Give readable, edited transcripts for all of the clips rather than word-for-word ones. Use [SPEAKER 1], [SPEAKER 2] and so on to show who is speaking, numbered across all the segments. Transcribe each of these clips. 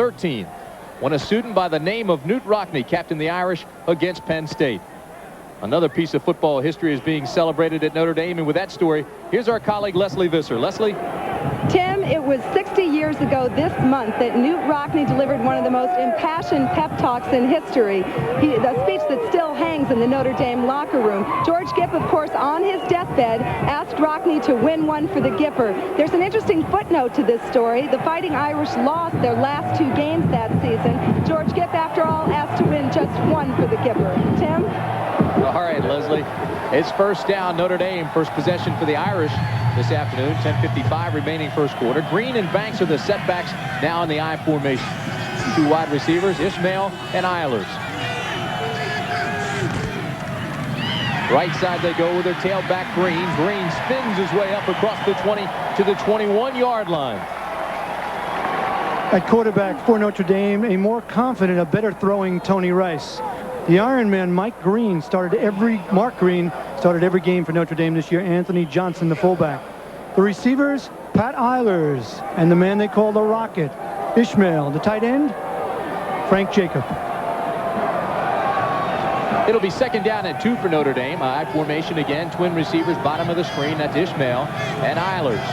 [SPEAKER 1] 13, when a student by the name of Notre captained the Irish against Penn State. Another piece of football history is being celebrated at Notre Dame, and with that story, here's our colleague Leslie Visser. Leslie?
[SPEAKER 2] Tim, it was 60 years ago this month that Knute Rockne delivered one of the most impassioned pep talks in history. The speech that still hangs in the Notre Dame locker room. George Gipp, of course, on his deathbed, asked Rockne to win one for the Gipper. There's an interesting footnote to this story. The Fighting Irish lost their last 2 games that season. George Gipp, after all, asked to win just one for the Gipper. Tim?
[SPEAKER 1] All right, Leslie. It's first down, Notre Dame. First possession for the Irish this afternoon. 10:55 remaining first quarter. Green and Banks are the setbacks now in the I formation. 2 wide receivers, Ishmael and Eilers. Right side they go with their tailback Green. Green spins his way up across the 20 to the 21-yard line.
[SPEAKER 3] At quarterback for Notre Dame, a more confident, a better throwing Tony Rice. The Ironman Mark Green started every game for Notre Dame this year. Anthony Johnson, the fullback. The receivers, Pat Eilers, and the man they call the Rocket, Ishmael. The tight end, Frank Jacob.
[SPEAKER 1] It'll be second down and 2 for Notre Dame. I formation again. Twin receivers, bottom of the screen. That's Ishmael and Eilers.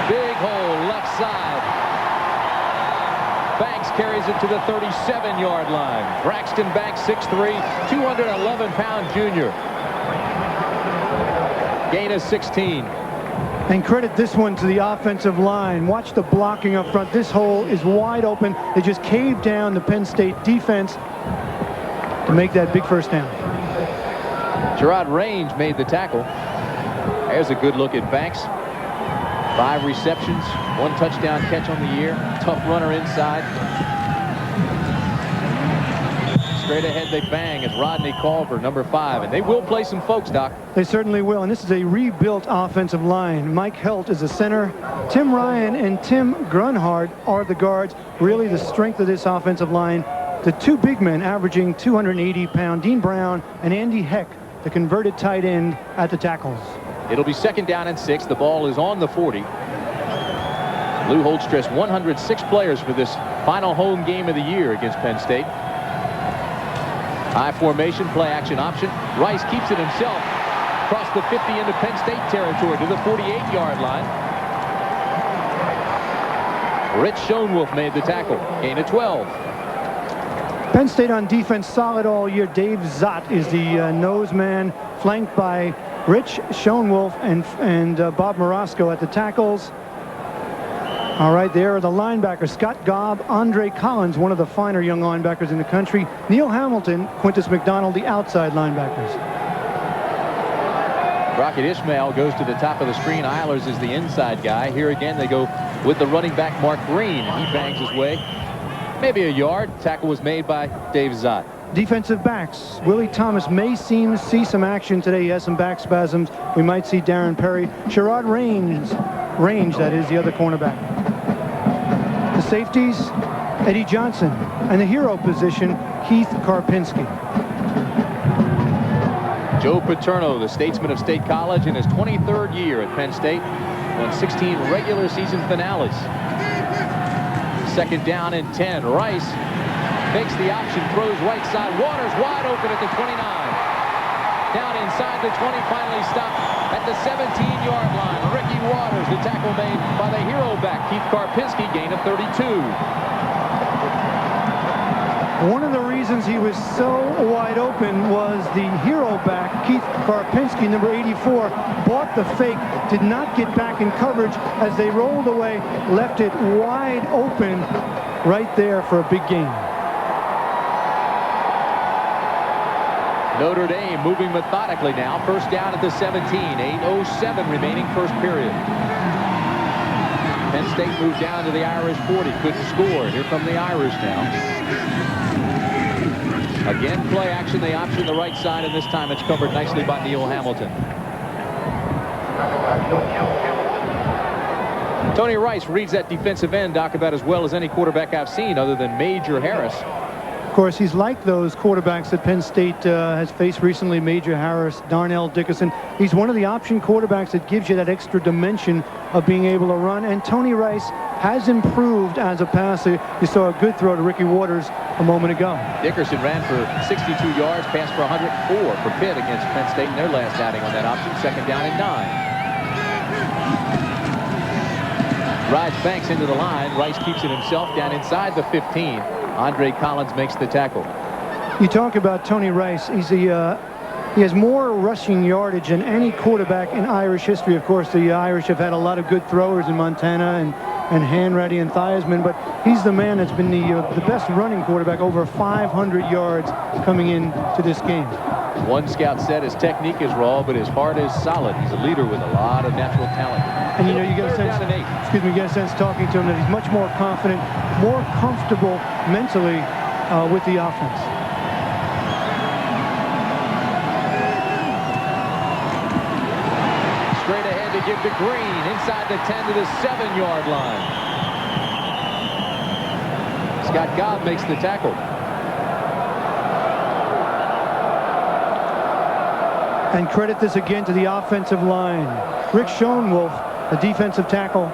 [SPEAKER 1] Big hole left side. Banks carries it to the 37-yard line. Braxton Banks, 6'3", 211-pound junior. Gain of 16.
[SPEAKER 3] And credit this one to the offensive line. Watch the blocking up front. This hole is wide open. They just caved down the Penn State defense to make that big first down.
[SPEAKER 1] Gerard Range made the tackle. There's a good look at Banks. 5 receptions, 1 touchdown catch on the year. Tough runner inside. Straight ahead they bang as Rodney Culver, number 5. And they will play some folks, Doc.
[SPEAKER 3] They certainly will. And this is a rebuilt offensive line. Mike Helt is the center. Tim Ryan and Tim Grunhard are the guards. Really the strength of this offensive line. The 2 big men averaging 280-pound, Dean Brown and Andy Heck, the converted tight end, at the tackles.
[SPEAKER 1] It'll be second down and 6. The ball is on the 40. Lou Holtz dressed 106 players for this final home game of the year against Penn State. I formation, play action option. Rice keeps it himself. Across the 50 into Penn State territory to the 48-yard line. Rich Schoenwolf made the tackle. Gain of 12.
[SPEAKER 3] Penn State on defense solid all year. Dave Zott is the nose man, flanked by Rich Schoenwolf and Bob Morosco at the tackles. All right, there are the linebackers. Scott Gobb, Andre Collins, one of the finer young linebackers in the country. Neil Hamilton, Quintus McDonald, the outside linebackers.
[SPEAKER 1] Rocket Ishmael goes to the top of the screen. Eilers is the inside guy. Here again, they go with the running back, Mark Green. He bangs his way. Maybe a yard. Tackle was made by Dave Zott.
[SPEAKER 3] Defensive backs. Willie Thomas may see some action today. He has some back spasms. We might see Darren Perry. Gerard Range, that is, the other cornerback. The safeties, Eddie Johnson. And the hero position, Keith Karpinski.
[SPEAKER 1] Joe Paterno, the statesman of State College, in his 23rd year at Penn State, won 16 regular season finales. Second down and 10. Rice makes the option, throws right side. Waters wide open at the 29. Down inside the 20, finally stopped at the 17-yard line. Ricky Waters, the tackle made by the hero back, Keith Karpinski, gain of 32.
[SPEAKER 3] One of the reasons he was so wide open was the hero back, Keith Karpinski, number 84, bought the fake, did not get back in coverage as they rolled away, left it wide open right there for a big gain.
[SPEAKER 1] Notre Dame moving methodically now. First down at the 17. 8:07 remaining first period. Penn State moved down to the Irish 40. Couldn't score. Here come the Irish now. Again, play action. They option the right side, and this time it's covered nicely by Neil Hamilton. Tony Rice reads that defensive end, Doc, about as well as any quarterback I've seen other than Major Harris.
[SPEAKER 3] course, he's like those quarterbacks that Penn State has faced recently, Major Harris, Darnell Dickerson. He's one of the option quarterbacks that gives you that extra dimension of being able to run. And Tony Rice has improved as a passer. You saw a good throw to Ricky Waters a moment ago.
[SPEAKER 1] Dickerson ran for 62 yards, passed for 104 for Pitt against Penn State in their last outing on that option. Second down and 9. Rides Banks into the line. Rice keeps it himself down inside the 15. Andre Collins makes the tackle.
[SPEAKER 3] You talk about Tony Rice. He has more rushing yardage than any quarterback in Irish history. Of course, the Irish have had a lot of good throwers in Montana and Hanratty and Thiesman, but he's the man that's been the best running quarterback, over 500 yards coming into this game.
[SPEAKER 1] One scout said his technique is raw, but his heart is solid. He's a leader with a lot of natural talent.
[SPEAKER 3] And you get a sense, you get a sense talking to him that he's much more confident, more comfortable mentally with the offense.
[SPEAKER 1] Straight ahead to give to Green inside the 10 to the 7-yard line. Scott Gobb makes the tackle.
[SPEAKER 3] And credit this again to the offensive line. Rick Schoenwolf, the defensive tackle.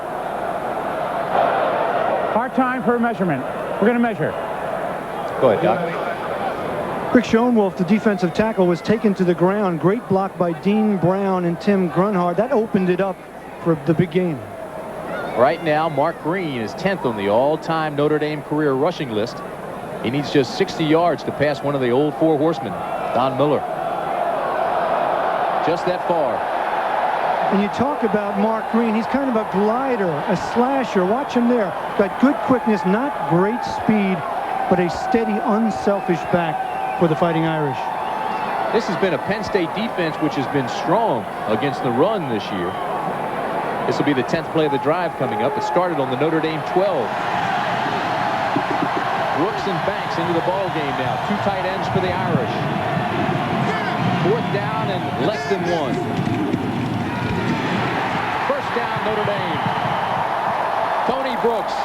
[SPEAKER 4] Our time for a measurement. We're going to measure.
[SPEAKER 1] Go ahead, Doc.
[SPEAKER 3] Rick Schoenwolf, the defensive tackle, was taken to the ground. Great block by Dean Brown and Tim Grunhard. That opened it up for the big game.
[SPEAKER 1] Right now, Mark Green is 10th on the all-time Notre Dame career rushing list. He needs just 60 yards to pass one of the old four horsemen, Don Miller. Just that far.
[SPEAKER 3] And you talk about Mark Green, he's kind of a glider, a slasher. Watch him there. Got good quickness, not great speed, but a steady, unselfish back for the Fighting Irish.
[SPEAKER 1] This has been a Penn State defense which has been strong against the run this year. This will be the 10th play of the drive coming up. It started on the Notre Dame 12. Brooks and Banks into the ball game now. Two tight ends for the Irish. Fourth down and less than one. First down, Notre Dame. Tony Brooks.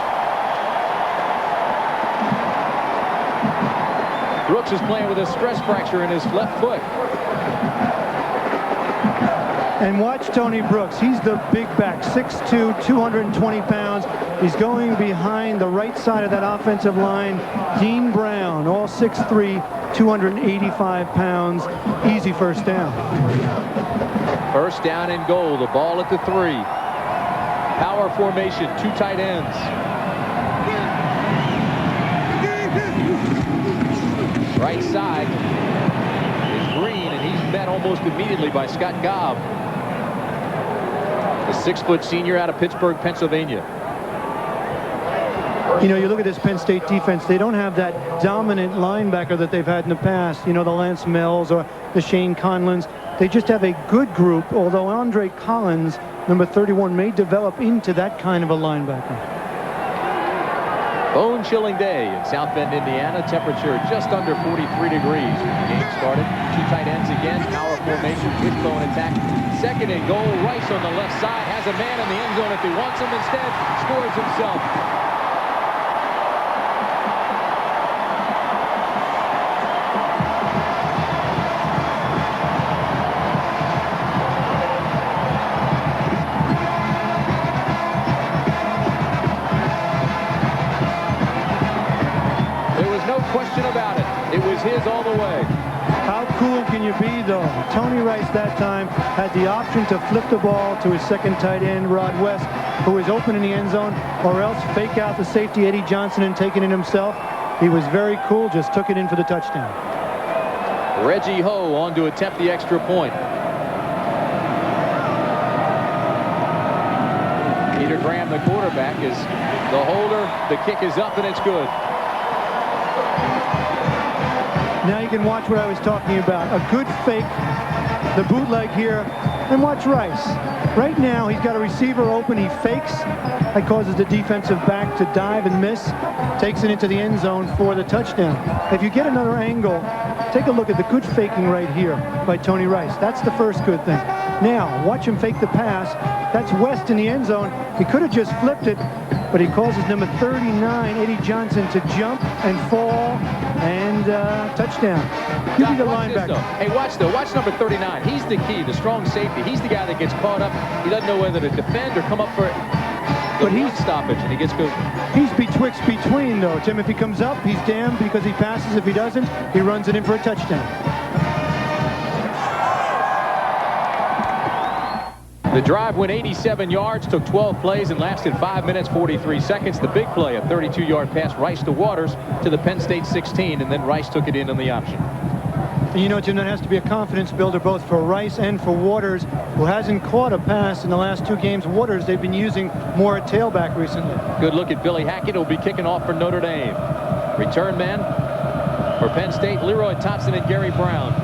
[SPEAKER 1] Brooks is playing with a stress fracture in his left foot.
[SPEAKER 3] And watch Tony Brooks. He's the big back, 6'2", 220 pounds. He's going behind the right side of that offensive line. Dean Brown, all 6'3", 285 pounds. Easy first down.
[SPEAKER 1] First down and goal. The ball at the 3. Power formation, two tight ends. Right side is Green, and he's met almost immediately by Scott Gobb, the 6-foot senior out of Pittsburgh, Pennsylvania.
[SPEAKER 3] You know, you look at this Penn State defense, they don't have that dominant linebacker that they've had in the past, you know, the Lance Mills or the Shane Conlins. They just have a good group, although Andre Collins, number 31, may develop into that kind of a linebacker.
[SPEAKER 1] Bone-chilling day in South Bend, Indiana. Temperature just under 43 degrees when the game started. Two tight ends again. Power formation, wishbone attack. Second and goal. Rice on the left side has a man in the end zone if he wants him. Instead, scores himself. Question about it. It was his all the way.
[SPEAKER 3] How cool can you be, though? Tony Rice that time had the option to flip the ball to his second tight end, Rod West, who was open in the end zone, or else fake out the safety, Eddie Johnson, and take it in himself. He was very cool, just took it in for the touchdown.
[SPEAKER 1] Reggie Ho on to attempt the extra point. Peter Graham, the quarterback, is the holder. The kick is up, and it's good.
[SPEAKER 3] Now you can watch what I was talking about. A good fake, the bootleg here, and watch Rice. Right now, he's got a receiver open. He fakes. That causes the defensive back to dive and miss. Takes it into the end zone for the touchdown. If you get another angle, take a look at the good faking right here by Tony Rice. That's the first good thing. Now, watch him fake the pass. That's West in the end zone. He could have just flipped it, but he causes number 39, Eddie Johnson, to jump and fall, and touchdown. You be the linebacker.
[SPEAKER 1] Hey, watch number 39. He's the key, the strong safety. He's the guy that gets caught up. He doesn't know whether to defend or come up for the run stoppage, and he gets good.
[SPEAKER 3] He's between, though, Tim. If he comes up, he's damned because he passes. If he doesn't, he runs it in for a touchdown.
[SPEAKER 1] The drive went 87 yards, took 12 plays, and lasted 5 minutes, 43 seconds. The big play, a 32-yard pass, Rice to Waters to the Penn State 16, and then Rice took it in on the option.
[SPEAKER 3] And you know, Tim, that has to be a confidence builder both for Rice and for Waters, who hasn't caught a pass in the last 2 games. Waters, they've been using more at tailback recently.
[SPEAKER 1] Good look at Billy Hackett, who'll be kicking off for Notre Dame. Return men for Penn State, Leroy Thompson and Gary Brown.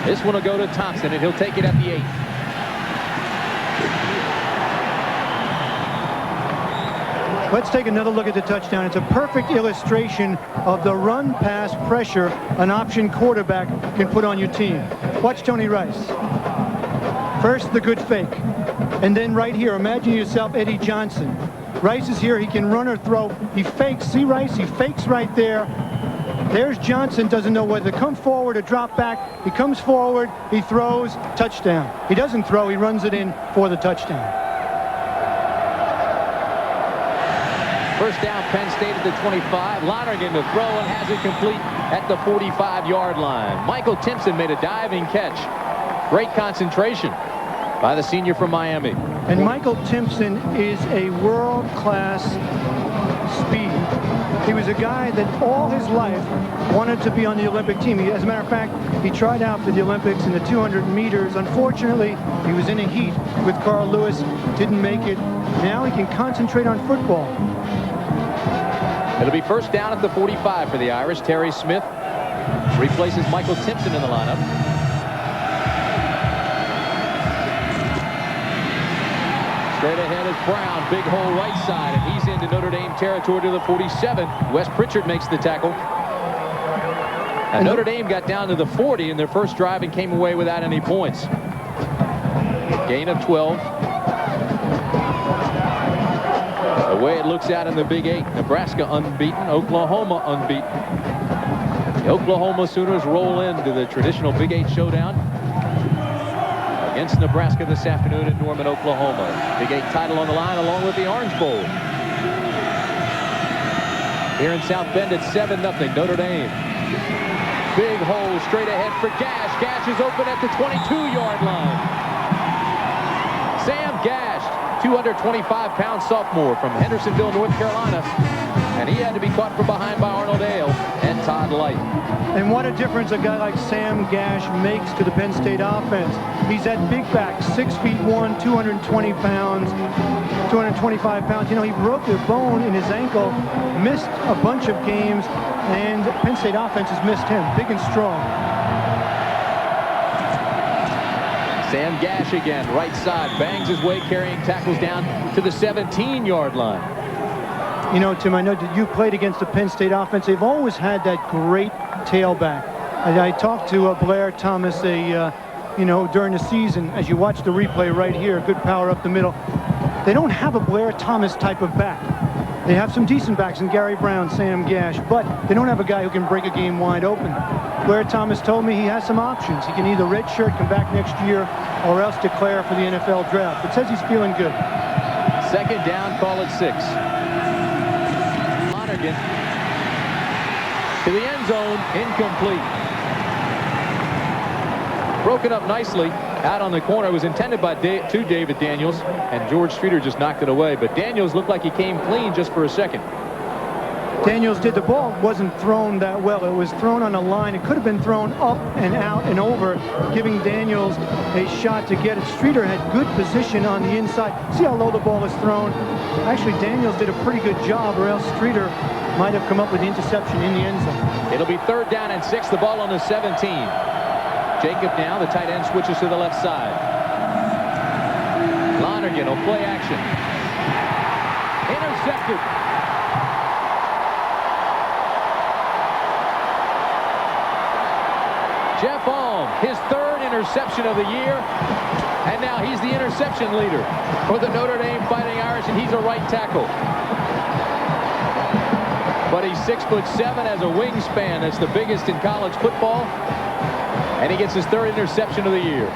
[SPEAKER 1] This one will go to Thompson, and he'll take it at the 8.
[SPEAKER 3] Let's take another look at the touchdown. It's a perfect illustration of the run-pass pressure an option quarterback can put on your team. Watch Tony Rice. First, the good fake. And then right here, imagine yourself Eddie Johnson. Rice is here. He can run or throw. He fakes. See Rice? He fakes right there. There's Johnson, doesn't know whether to come forward or drop back. He comes forward, he throws, touchdown. He doesn't throw, he runs it in for the touchdown.
[SPEAKER 1] First down, Penn State at the 25. Lonergan to throw and has it complete at the 45-yard line. Michael Timpson made a diving catch. Great concentration by the senior from Miami.
[SPEAKER 3] And Michael Timpson is a world-class speed. He was a guy that all his life wanted to be on the Olympic team. As a matter of fact, he tried out for the Olympics in the 200 meters. Unfortunately, he was in a heat with Carl Lewis, didn't make it. Now he can concentrate on football.
[SPEAKER 1] It'll be first down at the 45 for the Irish. Terry Smith replaces Michael Timpson in the lineup. Straight ahead is Brown, big hole right side, and he's into Notre Dame territory to the 47. Wes Pritchard makes the tackle. And Notre Dame got down to the 40 in their first drive and came away without any points. Gain of 12. The way it looks out in the Big 8, Nebraska unbeaten, Oklahoma unbeaten. The Oklahoma Sooners roll into the traditional Big 8 showdown against Nebraska this afternoon in Norman, Oklahoma. Big 8 title on the line along with the Orange Bowl. Here in South Bend at 7-0, Notre Dame. Big hole straight ahead for Gash. Gash is open at the 22-yard line. Sam Gash, 225-pound sophomore from Hendersonville, North Carolina. And he had to be caught from behind by Arnold Dale and Todd Light.
[SPEAKER 3] And what a difference a guy like Sam Gash makes to the Penn State offense. He's that big back, 6'1", 220 pounds, 225 pounds. You know, he broke the bone in his ankle, missed a bunch of games, and Penn State offense has missed him, big and strong.
[SPEAKER 1] Sam Gash again, right side, bangs his way, carrying tackles down to the 17-yard line.
[SPEAKER 3] You know, Tim, I know that you played against the Penn State offense. They've always had that great tailback. I talked to Blair Thomas, during the season, as you watch the replay right here, good power up the middle. They don't have a Blair Thomas type of back. They have some decent backs in Gary Brown, Sam Gash, but they don't have a guy who can break a game wide open. Blair Thomas told me he has some options. He can either redshirt, come back next year, or else declare for the NFL draft. It says he's feeling good.
[SPEAKER 1] Second down, call it 6. Lonergan to the end zone, incomplete. Broken up nicely out on the corner. It was intended by David Daniels, and George Streeter just knocked it away. But Daniels looked like he came clean just for a second.
[SPEAKER 3] Daniels did. The ball wasn't thrown that well. It was thrown on a line. It could have been thrown up and out and over, giving Daniels a shot to get it. Streeter had good position on the inside. See how low the ball was thrown? Actually, Daniels did a pretty good job, or else Streeter might have come up with the interception in the end zone.
[SPEAKER 1] It'll be third down and 6. The ball on the 17. Jacob now, the tight end, switches to the left side. Lonergan will play action. Intercepted. Jeff Alm, his third interception of the year. And now he's the interception leader for the Notre Dame Fighting Irish, and he's a right tackle. But he's 6'7", has a wingspan that's the biggest in college football. And he gets his 3rd interception of the year.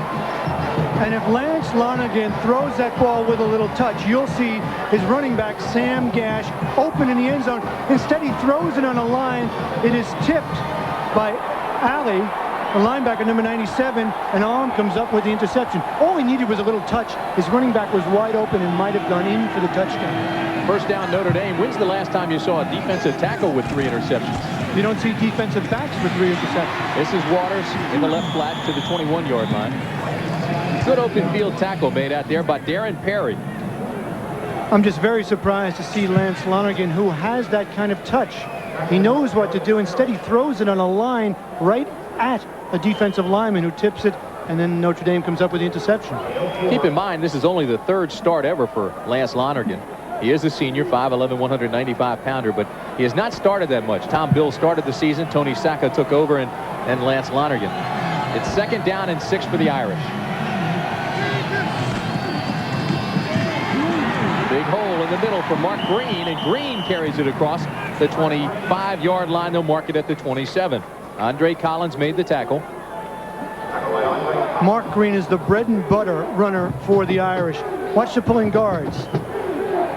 [SPEAKER 3] And if Lance Lonergan throws that ball with a little touch, you'll see his running back, Sam Gash, open in the end zone. Instead, he throws it on a line. It is tipped by Ali, the linebacker, number 97, and Arm comes up with the interception. All he needed was a little touch. His running back was wide open and might have gone in for the touchdown.
[SPEAKER 1] First down, Notre Dame. When's the last time you saw a defensive tackle with 3 interceptions?
[SPEAKER 3] You don't see defensive backs with 3 interceptions.
[SPEAKER 1] This is Waters in the left flat to the 21-yard line. Good open field tackle made out there by Darren Perry.
[SPEAKER 3] I'm just very surprised to see Lance Lonergan, who has that kind of touch. He knows what to do. Instead, he throws it on a line right at a defensive lineman who tips it, and then Notre Dame comes up with the interception.
[SPEAKER 1] Keep in mind, this is only the 3rd start ever for Lance Lonergan. He is a senior, 5'11", 195-pounder, but he has not started that much. Tom Bill started the season. Tony Sacca took over, and Lance Lonergan. It's 2nd down and 6 for the Irish. Big hole in the middle for Mark Green, and Green carries it across the 25-yard line. They'll mark it at the 27. Andre Collins made the tackle.
[SPEAKER 3] Mark Green is the bread and butter runner for the Irish. Watch the pulling guards.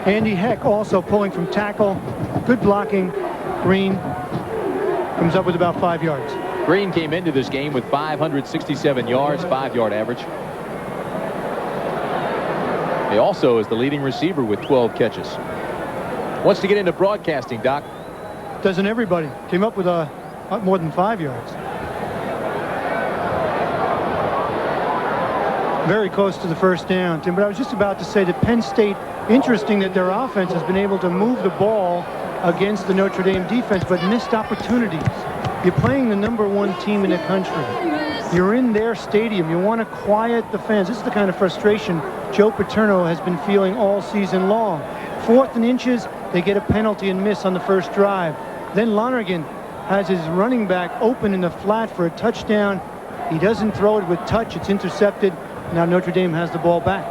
[SPEAKER 3] Andy Heck also pulling from tackle. Good blocking. Green comes up with about 5 yards.
[SPEAKER 1] Green came into this game with 567 yards, 5-yard average. He also is the leading receiver with 12 catches. Wants to get into broadcasting, Doc.
[SPEAKER 3] Doesn't everybody? Came up with more than 5 yards. Very close to the first down, Tim. But I was just about to say that Penn State, interesting that their offense has been able to move the ball against the Notre Dame defense, but missed opportunities. You're playing the #1 team in the country. You're in their stadium. You want to quiet the fans. This is the kind of frustration Joe Paterno has been feeling all season long. 4th and inches, they get a penalty and miss on the first drive. Then Lonergan has his running back open in the flat for a touchdown. He doesn't throw it with touch. It's intercepted. Now Notre Dame has the ball back.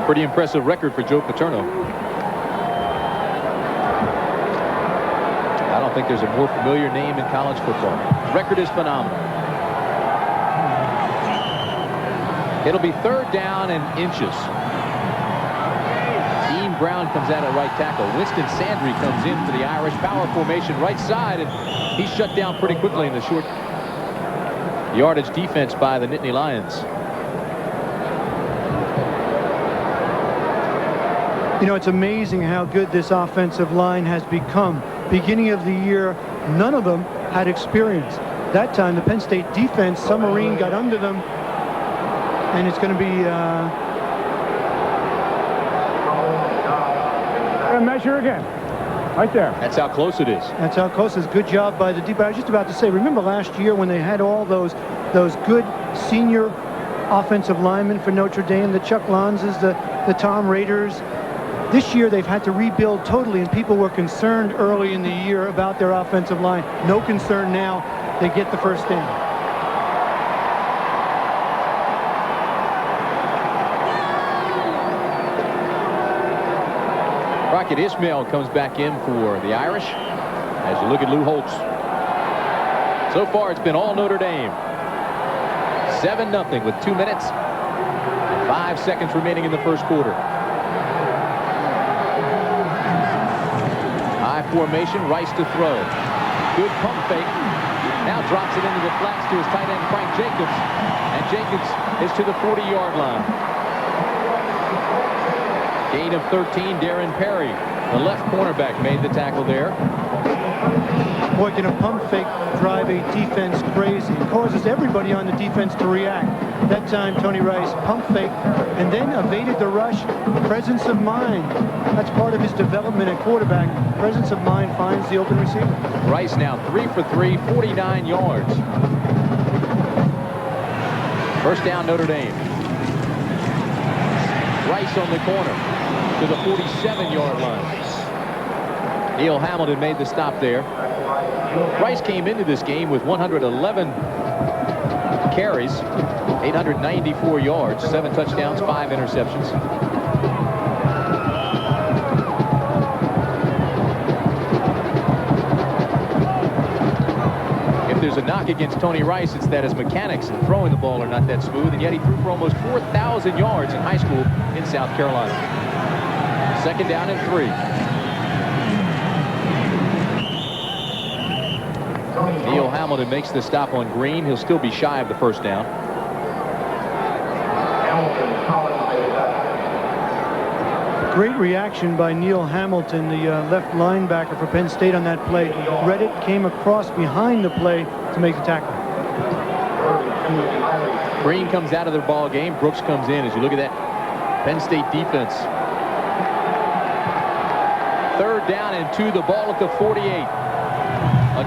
[SPEAKER 1] Pretty impressive record for Joe Paterno. I don't think there's a more familiar name in college football. Record is phenomenal. It'll be 3rd down and inches. Dean Brown comes out at right tackle. Winston Sandry comes in for the Irish. Power formation right side, and he's shut down pretty quickly in the short yardage defense by the Nittany Lions.
[SPEAKER 3] You know, it's amazing how good this offensive line has become. Beginning of the year, none of them had experience. That time, the Penn State defense, Submarine got under them, and it's going to be...
[SPEAKER 4] measure again. Right there.
[SPEAKER 1] That's how close it is.
[SPEAKER 3] That's how close it is. Good job by the deep. I was just about to say, remember last year when they had all those good senior offensive linemen for Notre Dame, the Chuck Lanzas, the Tom Raiders. This year they've had to rebuild totally, and people were concerned early in the year about their offensive line. No concern now. They get the first down.
[SPEAKER 1] Rocket Ismail comes back in for the Irish as you look at Lou Holtz. So far, it's been all Notre Dame. 7-0 with 2 minutes and 5 seconds remaining in the first quarter. High formation, Rice to throw. Good pump fake. Now drops it into the flats to his tight end, Frank Jacobs. And Jacobs is to the 40-yard line. Gain of 13, Darren Perry. The left cornerback made the tackle there.
[SPEAKER 3] Boy, can a pump fake drive a defense crazy. It causes everybody on the defense to react. That time, Tony Rice pump fake and then evaded the rush. Presence of mind. That's part of his development at quarterback. Presence of mind finds the open receiver.
[SPEAKER 1] Rice now 3 for 3, 49 yards. First down, Notre Dame. Rice on the corner to the 47-yard line. Neil Hamilton made the stop there. Rice came into this game with 111 carries, 894 yards, 7 touchdowns, 5 interceptions. If there's a knock against Tony Rice, it's that his mechanics in throwing the ball are not that smooth, and yet he threw for almost 4,000 yards in high school in South Carolina. 2nd down and 3. Neil Hamilton makes the stop on Green. He'll still be shy of the 1st down.
[SPEAKER 3] Great reaction by Neil Hamilton, the left linebacker for Penn State on that play. Read it, came across behind the play to make the tackle.
[SPEAKER 1] Green comes out of the ball game. Brooks comes in. As you look at that Penn State defense. 3rd down and 2. The ball at the 48.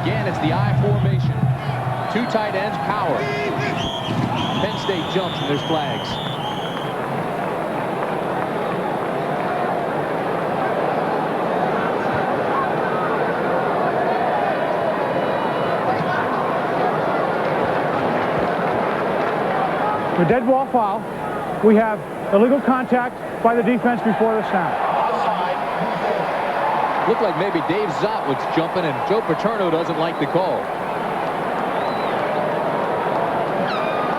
[SPEAKER 1] Again, it's the I formation. 2 tight ends, power. Penn State jumps and there's flags.
[SPEAKER 4] The dead ball foul. We have illegal contact by the defense before the snap.
[SPEAKER 1] Looked like maybe Dave Zott was jumping, and Joe Paterno doesn't like the call.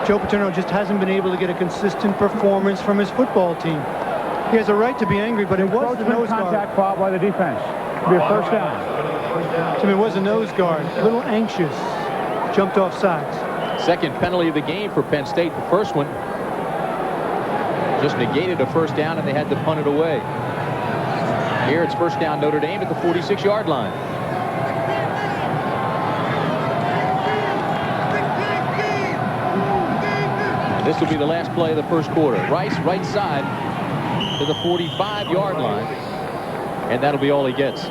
[SPEAKER 3] Joe Paterno just hasn't been able to get a consistent performance from his football team. He has a right to be angry, but it was the nose guard.
[SPEAKER 4] Contact foul by the defense. It'll be a 1st down.
[SPEAKER 3] To me, it was a nose guard. A little anxious. Jumped off sides.
[SPEAKER 1] 2nd penalty of the game for Penn State. The 1st one just negated a 1st down, and they had to punt it away. Here it's 1st down Notre Dame at the 46-yard line. This will be the last play of the 1st quarter. Rice right side to the 45-yard line, and that'll be all he gets.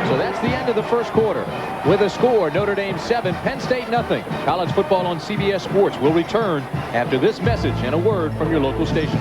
[SPEAKER 1] So that's the end of the 1st quarter. With a score, Notre Dame 7, Penn State nothing. College football on CBS Sports will return after this message and a word from your local station.